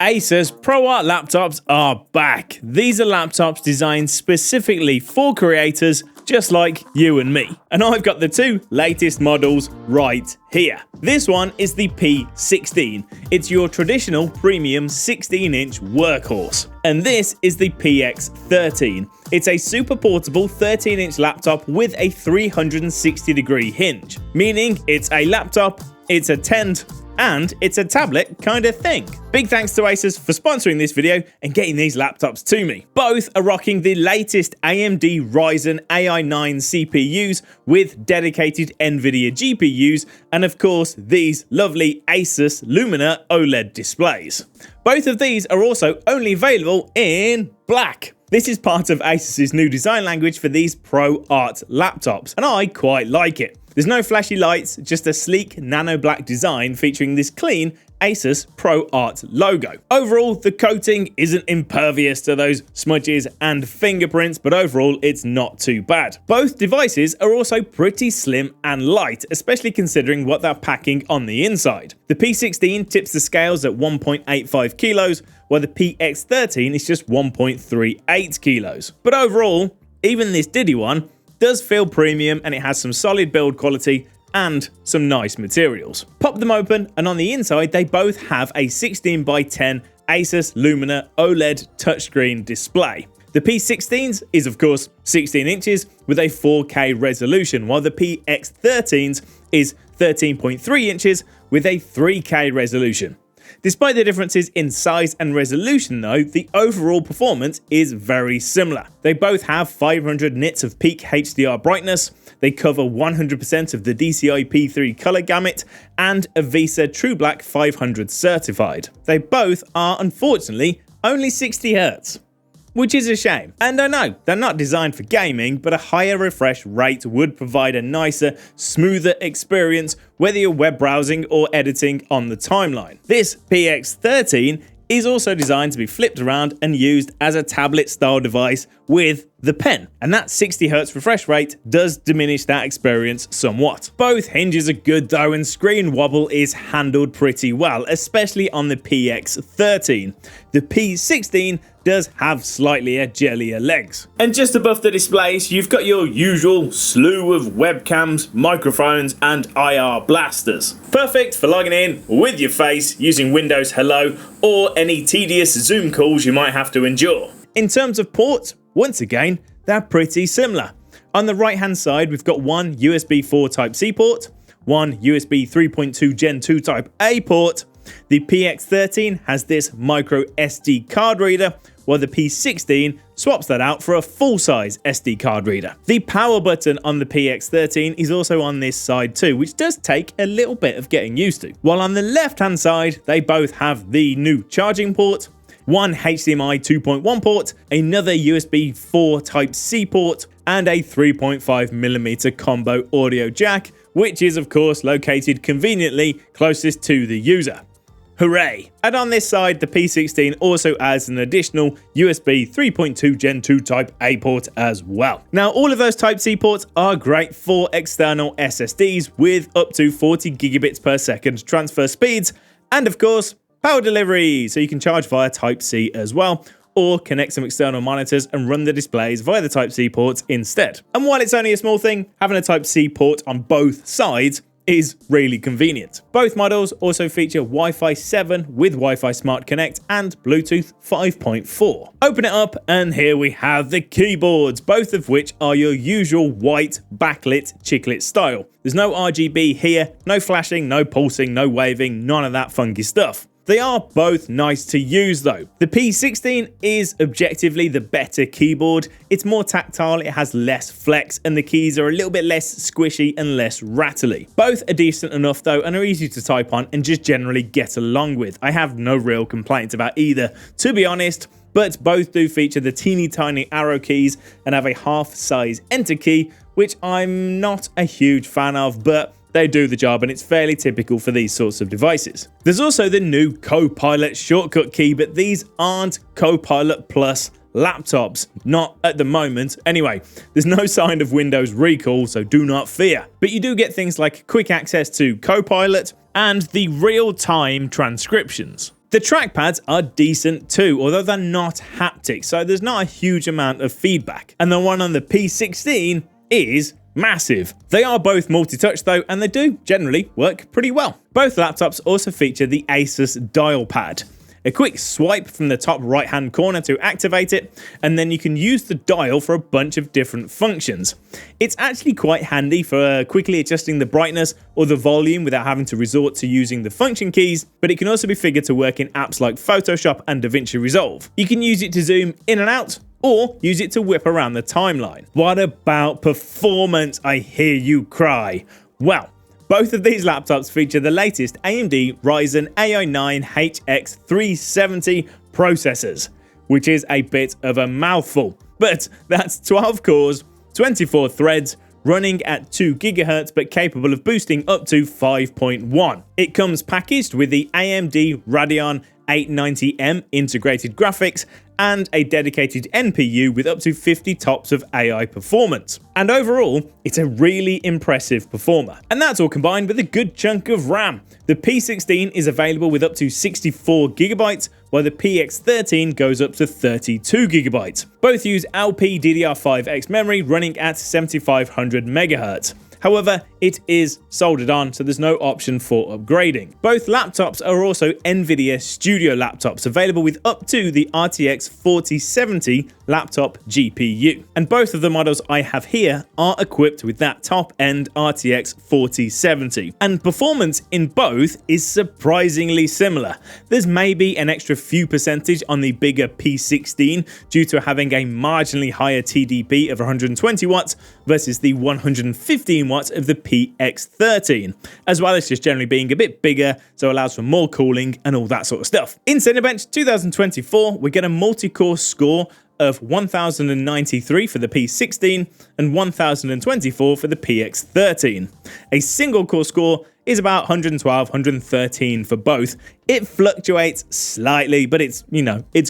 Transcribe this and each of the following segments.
ASUS ProArt Laptops are back. These are laptops designed specifically for creators just like you and me. And I've got the two latest models right here. This one is the P16. It's your traditional premium 16-inch workhorse. And this is the PX13. It's a super portable 13-inch laptop with a 360-degree hinge, meaning it's a laptop, it's a tent, and it's a tablet kind of thing. Big thanks to Asus for sponsoring this video and getting these laptops to me. Both are rocking the latest AMD Ryzen Ai 9 CPUs with dedicated Nvidia GPUs, and of course these lovely Asus Lumina OLED displays. Both of these are also only available in black. This is part of Asus's new design language for these ProArt laptops, and I quite like it. There's no flashy lights, just a sleek nano black design featuring this clean Asus ProArt logo. Overall, the coating isn't impervious to those smudges and fingerprints, but overall it's not too bad. Both devices are also pretty slim and light, especially considering what they're packing on the inside. The P16 tips the scales at 1.85 kilos, while the PX13 is just 1.38 kilos. But overall, even this Diddy one does feel premium, and it has some solid build quality and some nice materials. Pop them open, and on the inside they both have a 16:10 Asus Lumina OLED touchscreen display. The P16's is of course 16 inches with a 4K resolution, while the PX13's is 13.3 inches with a 3K resolution. Despite the differences in size and resolution though, the overall performance is very similar. They both have 500 nits of peak HDR brightness, they cover 100% of the DCI P3 color gamut, and a VESA True Black 500 certified. They both are unfortunately only 60Hz. Which is a shame. And I know, they're not designed for gaming, but a higher refresh rate would provide a nicer, smoother experience whether you're web browsing or editing on the timeline. This PX13 is also designed to be flipped around and used as a tablet-style device with the pen, and that 60Hz refresh rate does diminish that experience somewhat. Both hinges are good though, and screen wobble is handled pretty well, especially on the PX13. The P16 does have slightly jellier legs. And just above the displays, you've got your usual slew of webcams, microphones, and IR blasters. Perfect for logging in with your face using Windows Hello or any tedious Zoom calls you might have to endure. In terms of ports, once again, they're pretty similar. On the right hand side, we've got one USB 4 Type-C port, one USB 3.2 Gen 2 Type-A port. The PX13 has this micro SD card reader, while the P16 swaps that out for a full-size SD card reader. The power button on the PX13 is also on this side too, which does take a little bit of getting used to. While on the left-hand side, they both have the new charging port, one HDMI 2.1 port, another USB 4 Type-C port, and a 3.5mm combo audio jack, which is of course located conveniently closest to the user. Hooray! And on this side, the P16 also adds an additional USB 3.2 Gen 2 Type-A port as well. Now, all of those Type-C ports are great for external SSDs with up to 40 gigabits per second transfer speeds, and of course, power delivery, so you can charge via Type-C as well, or connect some external monitors and run the displays via the Type-C ports instead. And while it's only a small thing, having a Type-C port on both sides is really convenient. Both models also feature Wi-Fi 7 with Wi-Fi Smart Connect and Bluetooth 5.4. Open it up and here we have the keyboards, both of which are your usual white backlit chiclet style. There's no RGB here, no flashing, no pulsing, no waving, none of that funky stuff. They are both nice to use though. The P16 is objectively the better keyboard. It's more tactile, it has less flex, and the keys are a little bit less squishy and less rattly. Both are decent enough though and are easy to type on and just generally get along with. I have no real complaints about either, to be honest, but both do feature the teeny tiny arrow keys and have a half-size enter key, which I'm not a huge fan of, but they do the job and it's fairly typical for these sorts of devices. There's also the new Copilot shortcut key, but these aren't Copilot Plus laptops, not at the moment. Anyway, there's no sign of Windows recall, so do not fear. But you do get things like quick access to Copilot and the real-time transcriptions. The trackpads are decent too, although they're not haptic, so there's not a huge amount of feedback. And the one on the P16 is massive. They are both multi-touch though, and they do generally work pretty well. Both laptops also feature the Asus Dialpad. A quick swipe from the top right hand corner to activate it, and then you can use the dial for a bunch of different functions. It's actually quite handy for quickly adjusting the brightness or the volume without having to resort to using the function keys, but it can also be figured to work in apps like Photoshop and Davinci Resolve. You can use it to zoom in and out, or use it to whip around the timeline. What about performance, I hear you cry? Well, both of these laptops feature the latest AMD Ryzen Ai 9 HX370 processors, which is a bit of a mouthful, but that's 12 cores, 24 threads, running at 2 GHz but capable of boosting up to 5.1. It comes packaged with the AMD Radeon 890M integrated graphics and a dedicated NPU with up to 50 TOPS of AI performance. And overall, it's a really impressive performer. And that's all combined with a good chunk of RAM. The P16 is available with up to 64 GB, while the PX13 goes up to 32 GB. Both use LPDDR5X memory running at 7500 MHz. However, it is soldered on, so there's no option for upgrading. Both laptops are also Nvidia Studio laptops, available with up to the RTX 4070 laptop GPU. And both of the models I have here are equipped with that top-end RTX 4070. And performance in both is surprisingly similar. There's maybe an extra few percentage on the bigger P16 due to having a marginally higher TDP of 120 watts versus the 115 watts of the PX13, as well as just generally being a bit bigger, so allows for more cooling and all that sort of stuff. In Cinebench 2024, we get a multi-core score of 1093 for the P16 and 1024 for the PX13. A single core score is about 112, 113 for both. It fluctuates slightly, but it's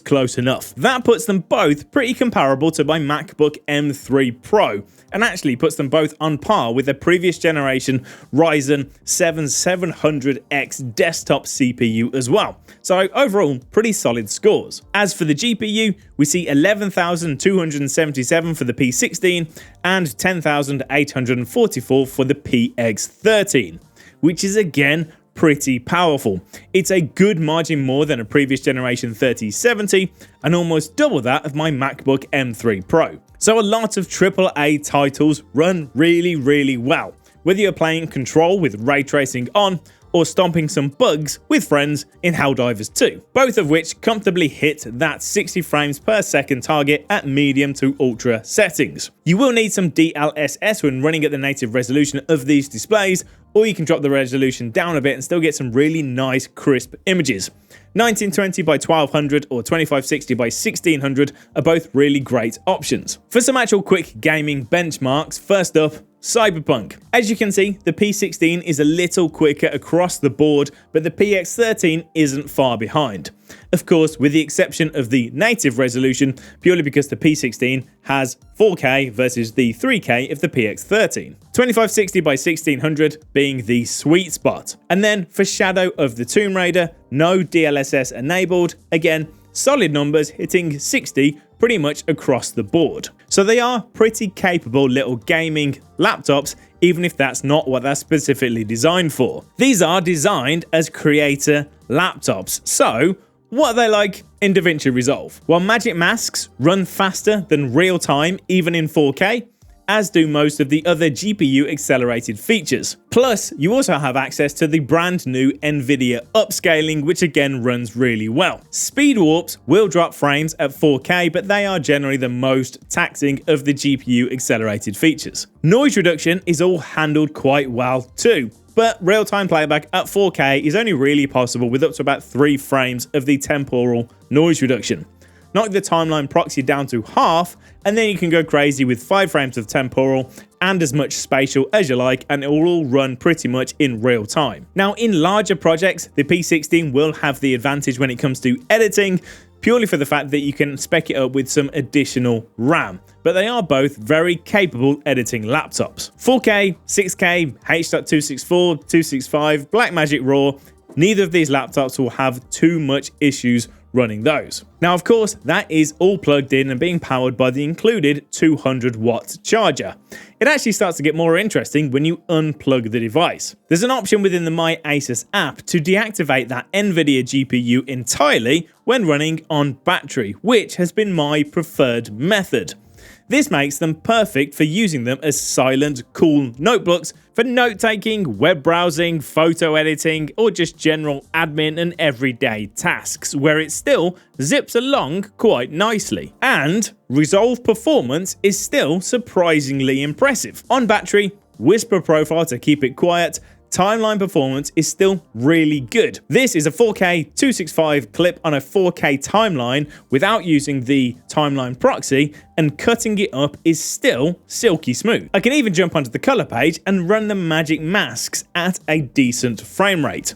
close enough. That puts them both pretty comparable to my MacBook M3 Pro, and actually puts them both on par with the previous generation Ryzen 7 700X desktop CPU as well. So overall, pretty solid scores. As for the GPU, we see 11,277 for the P16 and 10,844 for the PX13, which is again pretty powerful. It's a good margin more than a previous generation 3070 and almost double that of my MacBook M3 Pro. So a lot of AAA titles run really well, whether you're playing Control with ray tracing on or stomping some bugs with friends in Helldivers 2, both of which comfortably hit that 60 frames per second target at medium to ultra settings. You will need some DLSS when running at the native resolution of these displays, or you can drop the resolution down a bit and still get some really nice crisp images. 1920 by 1200 or 2560 by 1600 are both really great options. For some actual quick gaming benchmarks, first up, Cyberpunk. As you can see, the P16 is a little quicker across the board, but the PX13 isn't far behind. Of course, with the exception of the native resolution, purely because the P16 has 4K versus the 3K of the PX13. 2560 by 1600 being the sweet spot. And then for Shadow of the Tomb Raider, no DLSS enabled. Again, solid numbers hitting 60 pretty much across the board. So they are pretty capable little gaming laptops, even if that's not what they're specifically designed for. These are designed as creator laptops. So what are they like in Davinci Resolve? Well, magic masks run faster than real time, even in 4K, as do most of the other GPU accelerated features. Plus, you also have access to the brand new Nvidia upscaling, which again runs really well. Speed warps will drop frames at 4K, but they are generally the most taxing of the GPU accelerated features. Noise reduction is all handled quite well too, but real-time playback at 4K is only really possible with up to about 3 frames of the temporal noise reduction. Knock the timeline proxy down to half, and then you can go crazy with 5 frames of temporal and as much spatial as you like, and it will all run pretty much in real time. Now, in larger projects, the P16 will have the advantage when it comes to editing, purely for the fact that you can spec it up with some additional RAM. But they are both very capable editing laptops. 4K, 6K, H.264, 265, Blackmagic RAW, neither of these laptops will have too much issues running those. Now, of course, that is all plugged in and being powered by the included 200-watt charger. It actually starts to get more interesting when you unplug the device. There's an option within the My Asus app to deactivate that Nvidia GPU entirely when running on battery, which has been my preferred method. This makes them perfect for using them as silent, cool notebooks for note-taking, web browsing, photo editing, or just general admin and everyday tasks, where it still zips along quite nicely. And Resolve performance is still surprisingly impressive. On battery, whisper profile to keep it quiet, timeline performance is still really good. This is a 4K 265 clip on a 4K timeline without using the timeline proxy, and cutting it up is still silky smooth. I can even jump onto the color page and run the magic masks at a decent frame rate.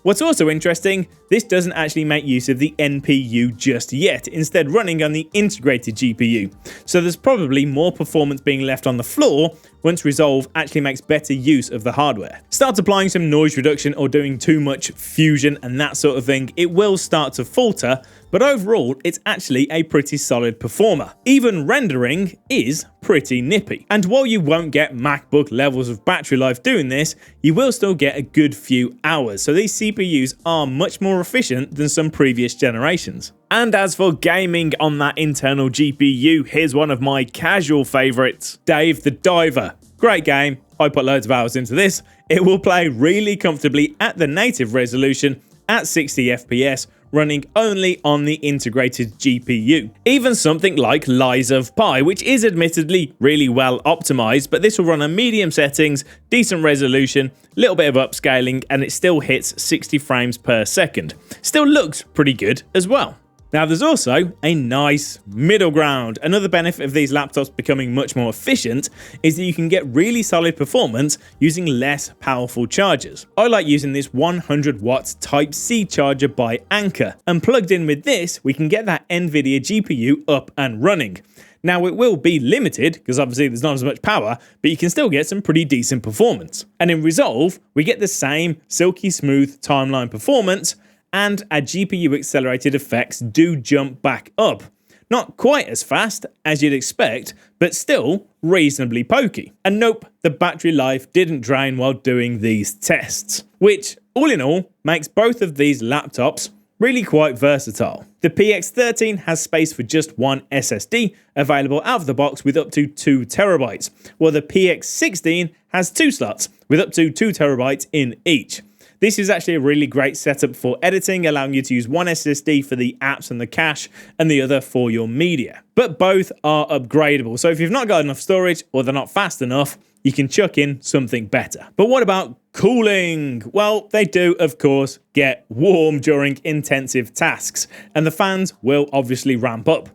What's also interesting, this doesn't actually make use of the NPU just yet, instead running on the integrated GPU. So there's probably more performance being left on the floor once Resolve actually makes better use of the hardware. Start applying some noise reduction or doing too much fusion and that sort of thing, it will start to falter, but overall it's actually a pretty solid performer. Even rendering is pretty nippy. And while you won't get MacBook levels of battery life doing this, you will still get a good few hours. So these CPUs are much more efficient than some previous generations. And as for gaming on that internal GPU, here's one of my casual favorites, Dave the Diver. Great game, I put loads of hours into this. It will play really comfortably at the native resolution at 60 FPS, running only on the integrated GPU. Even something like Lies of Pi, which is admittedly really well optimized, but this will run on medium settings, decent resolution, little bit of upscaling, and it still hits 60 frames per second. Still looks pretty good as well. Now, there's also a nice middle ground. Another benefit of these laptops becoming much more efficient is that you can get really solid performance using less powerful chargers. I like using this 100 watts Type-C charger by Anker, and plugged in with this, we can get that Nvidia GPU up and running. Now, it will be limited because obviously there's not as much power, but you can still get some pretty decent performance. And in Resolve, we get the same silky smooth timeline performance, and our GPU accelerated effects do jump back up. Not quite as fast as you'd expect, but still reasonably pokey. And nope, the battery life didn't drain while doing these tests, which all in all makes both of these laptops really quite versatile. The PX13 has space for just one SSD available out of the box with up to 2 terabytes, while the PX16 has 2 slots with up to 2 terabytes in each. This is actually a really great setup for editing, allowing you to use one SSD for the apps and the cache and the other for your media. But both are upgradable, so if you've not got enough storage or they're not fast enough, you can chuck in something better. But what about cooling? Well, they do, of course, get warm during intensive tasks, and the fans will obviously ramp up.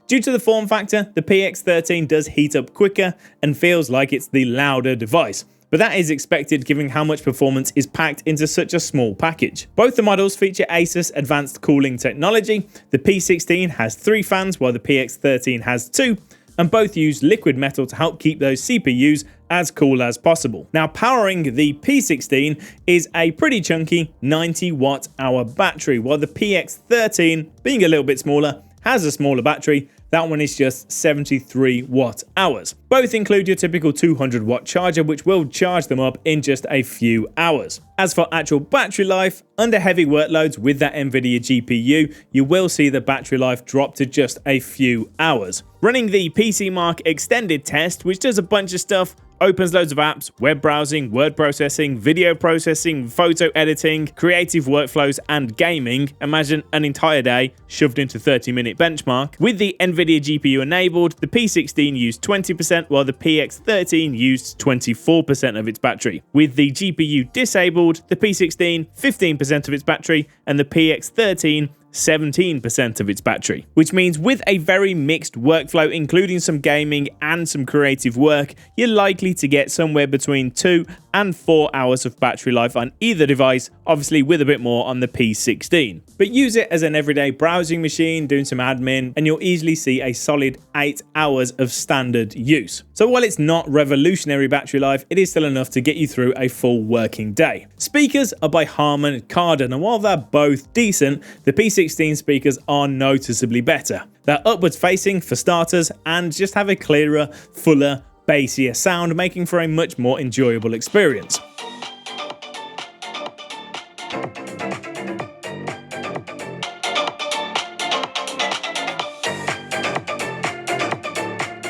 Due to the form factor, the PX13 does heat up quicker and feels like it's the louder device. But that is expected given how much performance is packed into such a small package. Both the models feature ASUS advanced cooling technology. The P16 has 3 fans while the PX13 has 2, and both use liquid metal to help keep those CPUs as cool as possible. Now, powering the P16 is a pretty chunky 90 watt-hour battery, while the PX13, being a little bit smaller, has a smaller battery. That one is just 73 watt hours. Both include your typical 200 watt charger, which will charge them up in just a few hours. As for actual battery life, under heavy workloads with that Nvidia GPU, you will see the battery life drop to just a few hours. Running the PC Mark extended test, which does a bunch of stuff, opens loads of apps, web browsing, word processing, video processing, photo editing, creative workflows, and gaming. Imagine an entire day shoved into 30-minute benchmark. With the Nvidia GPU enabled, the P16 used 20%, while the PX13 used 24% of its battery. With the GPU disabled, the P16 15% of its battery, and the PX13 17% of its battery, which means with a very mixed workflow, including some gaming and some creative work, you're likely to get somewhere between 2 and 4 hours of battery life on either device, obviously with a bit more on the P16. But use it as an everyday browsing machine, doing some admin, and you'll easily see a solid 8 hours of standard use. So while it's not revolutionary battery life, it is still enough to get you through a full working day. Speakers are by Harman Kardon, and while they're both decent, the P16 speakers are noticeably better. They're upwards facing for starters and just have a clearer, fuller, bassier sound, making for a much more enjoyable experience.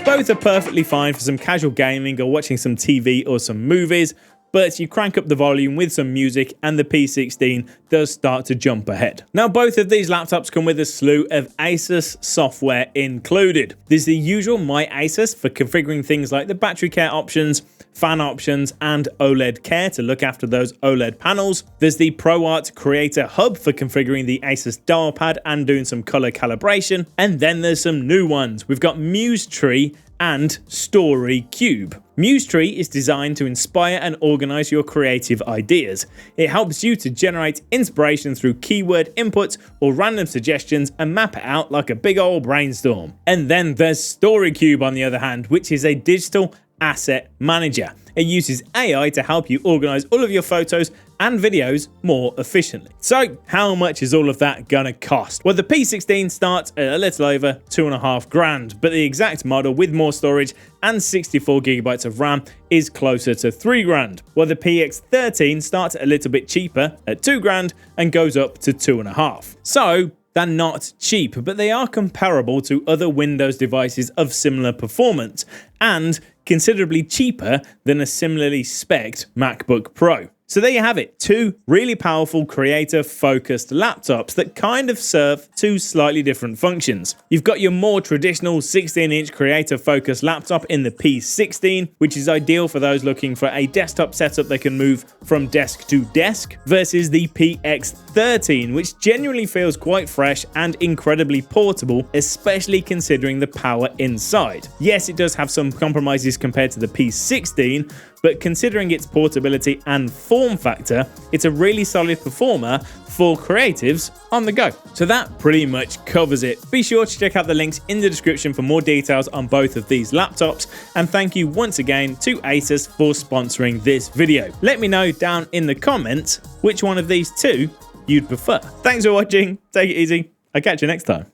Both are perfectly fine for some casual gaming or watching some TV or some movies, but you crank up the volume with some music and the P16 does start to jump ahead. Now, both of these laptops come with a slew of ASUS software included. There's the usual My ASUS for configuring things like the battery care options, fan options, and OLED care to look after those OLED panels. There's the ProArt Creator Hub for configuring the ASUS Dialpad and doing some color calibration. And then there's some new ones. We've got Muse Tree and Story Cube. Muse Tree is designed to inspire and organize your creative ideas. It helps you to generate inspiration through keyword inputs or random suggestions and map it out like a big old brainstorm. And then there's Story Cube on the other hand, which is a digital asset manager. It uses AI to help you organize all of your photos and videos more efficiently. So how much is all of that gonna cost? Well, the P16 starts at a little over $2,500, but the exact model with more storage and 64 gigabytes of RAM is closer to $3,000, while the PX13 starts a little bit cheaper at $2,000 and goes up to $2,500. So they're not cheap, but they are comparable to other Windows devices of similar performance and considerably cheaper than a similarly spec'd MacBook Pro. So there you have it, two really powerful creator-focused laptops that kind of serve two slightly different functions. You've got your more traditional 16-inch creator-focused laptop in the P16, which is ideal for those looking for a desktop setup they can move from desk to desk, versus the PX13, which genuinely feels quite fresh and incredibly portable, especially considering the power inside. Yes, it does have some compromises compared to the P16, but considering its portability and form factor, it's a really solid performer for creatives on the go. So that pretty much covers it. Be sure to check out the links in the description for more details on both of these laptops, and thank you once again to ASUS for sponsoring this video. Let me know down in the comments which one of these two you'd prefer. Thanks for watching, take it easy, I'll catch you next time.